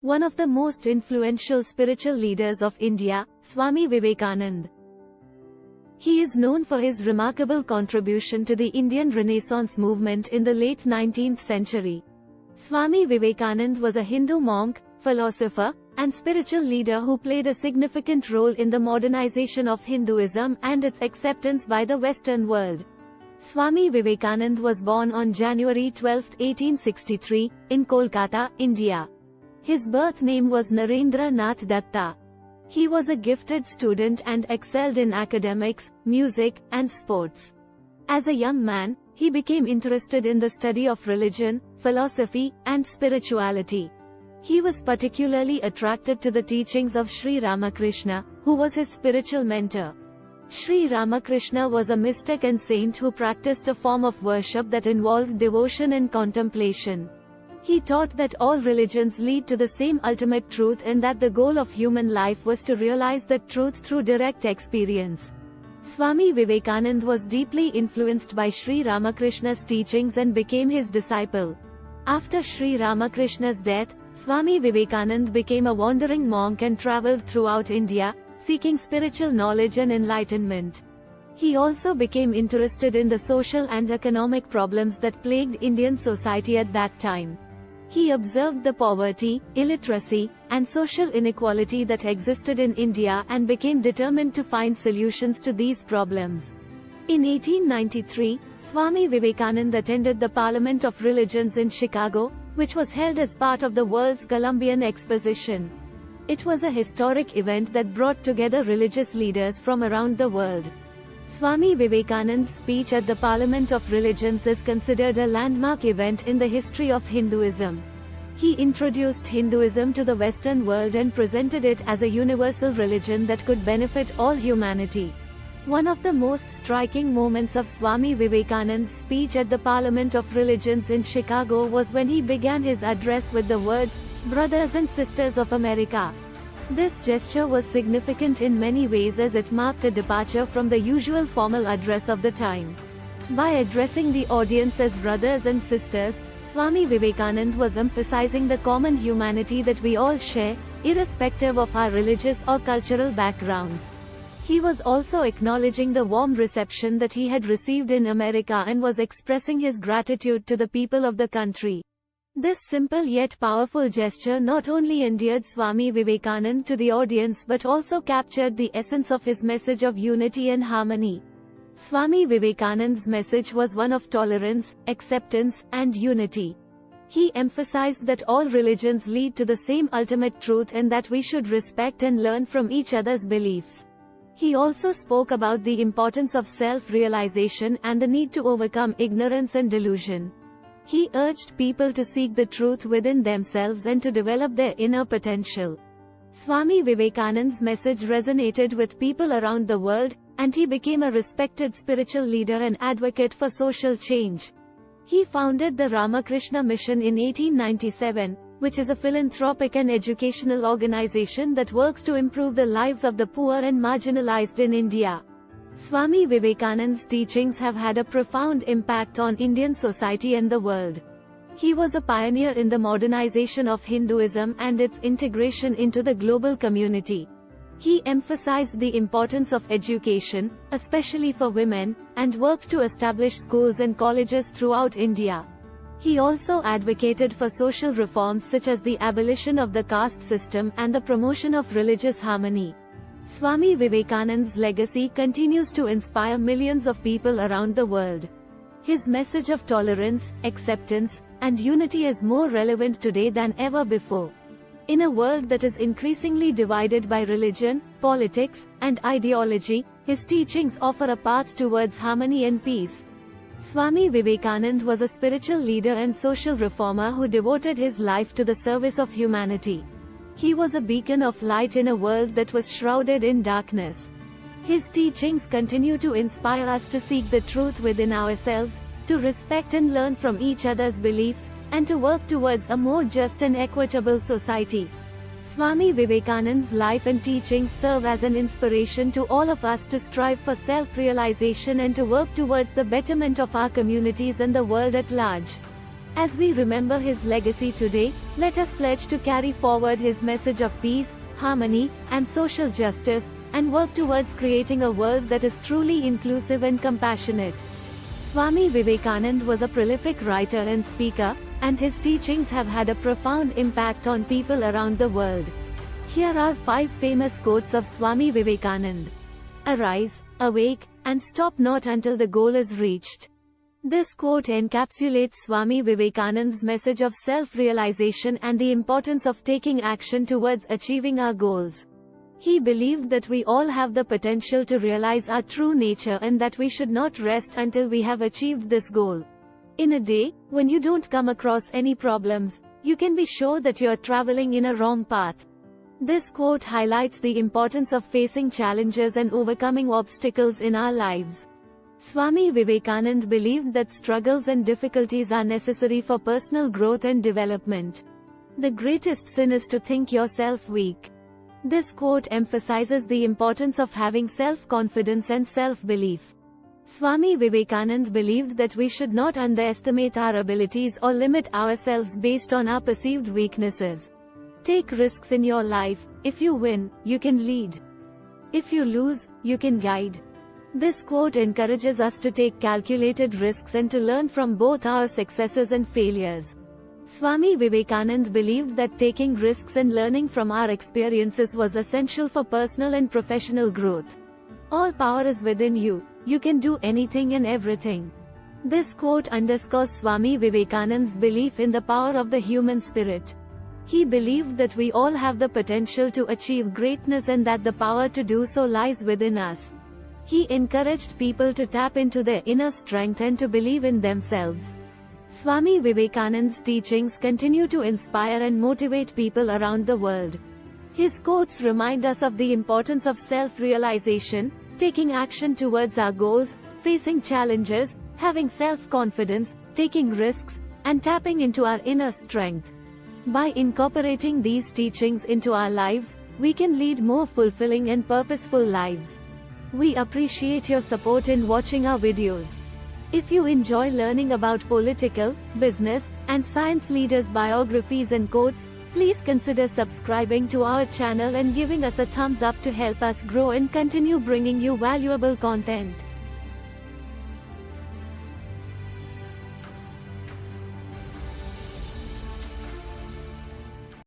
One of the most influential spiritual leaders of India, Swami Vivekananda. He is known for his remarkable contribution to the Indian Renaissance movement in the late 19th century. Swami Vivekananda was a Hindu monk, philosopher, and spiritual leader who played a significant role in the modernization of Hinduism and its acceptance by the Western world. Swami Vivekananda was born on January 12, 1863, in Kolkata, India. His birth name was Narendranath Datta. He was a gifted student and excelled in academics, music, and sports. As a young man, he became interested in the study of religion, philosophy, and spirituality. He was particularly attracted to the teachings of Sri Ramakrishna, who was his spiritual mentor. Sri Ramakrishna was a mystic and saint who practiced a form of worship that involved devotion and contemplation. He taught that all religions lead to the same ultimate truth and that the goal of human life was to realize that truth through direct experience. Swami Vivekananda was deeply influenced by Sri Ramakrishna's teachings and became his disciple. After Sri Ramakrishna's death, Swami Vivekananda became a wandering monk and traveled throughout India, seeking spiritual knowledge and enlightenment. He also became interested in the social and economic problems that plagued Indian society at that time. He observed the poverty, illiteracy, and social inequality that existed in India and became determined to find solutions to these problems. In 1893, Swami Vivekananda attended the Parliament of Religions in Chicago, which was held as part of the World's Columbian Exposition. It was a historic event that brought together religious leaders from around the world. Swami Vivekananda's speech at the Parliament of Religions is considered a landmark event in the history of Hinduism. He introduced Hinduism to the Western world and presented it as a universal religion that could benefit all humanity. One of the most striking moments of Swami Vivekananda's speech at the Parliament of Religions in Chicago was when he began his address with the words, "Brothers and Sisters of America." This gesture was significant in many ways as it marked a departure from the usual formal address of the time. By addressing the audience as brothers and sisters, Swami Vivekananda was emphasizing the common humanity that we all share, irrespective of our religious or cultural backgrounds. He was also acknowledging the warm reception that he had received in America and was expressing his gratitude to the people of the country. This simple yet powerful gesture not only endeared Swami Vivekananda to the audience but also captured the essence of his message of unity and harmony. Swami Vivekananda's message was one of tolerance, acceptance, and unity. He emphasized that all religions lead to the same ultimate truth and that we should respect and learn from each other's beliefs. He also spoke about the importance of self-realization and the need to overcome ignorance and delusion. He urged people to seek the truth within themselves and to develop their inner potential. Swami Vivekananda's message resonated with people around the world, and he became a respected spiritual leader and advocate for social change. He founded the Ramakrishna Mission in 1897, which is a philanthropic and educational organization that works to improve the lives of the poor and marginalized in India. Swami Vivekananda's teachings have had a profound impact on Indian society and the world. He was a pioneer in the modernization of Hinduism and its integration into the global community. He emphasized the importance of education, especially for women, and worked to establish schools and colleges throughout India. He also advocated for social reforms such as the abolition of the caste system and the promotion of religious harmony. Swami Vivekananda's legacy continues to inspire millions of people around the world. His message of tolerance, acceptance, and unity is more relevant today than ever before. In a world that is increasingly divided by religion, politics, and ideology, his teachings offer a path towards harmony and peace. Swami Vivekananda was a spiritual leader and social reformer who devoted his life to the service of humanity. He was a beacon of light in a world that was shrouded in darkness. His teachings continue to inspire us to seek the truth within ourselves, to respect and learn from each other's beliefs, and to work towards a more just and equitable society. Swami Vivekananda's life and teachings serve as an inspiration to all of us to strive for self-realization and to work towards the betterment of our communities and the world at large. As we remember his legacy today, let us pledge to carry forward his message of peace, harmony, and social justice, and work towards creating a world that is truly inclusive and compassionate. Swami Vivekananda was a prolific writer and speaker, and his teachings have had a profound impact on people around the world. Here are 5 famous quotes of Swami Vivekananda. Arise, awake, and stop not until the goal is reached. This quote encapsulates Swami Vivekananda's message of self-realization and the importance of taking action towards achieving our goals. He believed that we all have the potential to realize our true nature and that we should not rest until we have achieved this goal. In a day, when you don't come across any problems, you can be sure that you are traveling in a wrong path. This quote highlights the importance of facing challenges and overcoming obstacles in our lives. Swami Vivekananda believed that struggles and difficulties are necessary for personal growth and development. The greatest sin is to think yourself weak. This quote emphasizes the importance of having self-confidence and self-belief. Swami Vivekananda believed that we should not underestimate our abilities or limit ourselves based on our perceived weaknesses. Take risks in your life. If you win, you can lead. If you lose, you can guide. This quote encourages us to take calculated risks and to learn from both our successes and failures. Swami Vivekananda believed that taking risks and learning from our experiences was essential for personal and professional growth. All power is within you. You can do anything and everything. This quote underscores Swami Vivekananda's belief in the power of the human spirit. He believed that we all have the potential to achieve greatness and that the power to do so lies within us. He encouraged people to tap into their inner strength and to believe in themselves. Swami Vivekananda's teachings continue to inspire and motivate people around the world. His quotes remind us of the importance of self-realization, taking action towards our goals, facing challenges, having self-confidence, taking risks, and tapping into our inner strength. By incorporating these teachings into our lives, we can lead more fulfilling and purposeful lives. We appreciate your support in watching our videos. If you enjoy learning about political, business, and science leaders' biographies and quotes, please consider subscribing to our channel and giving us a thumbs up to help us grow and continue bringing you valuable content.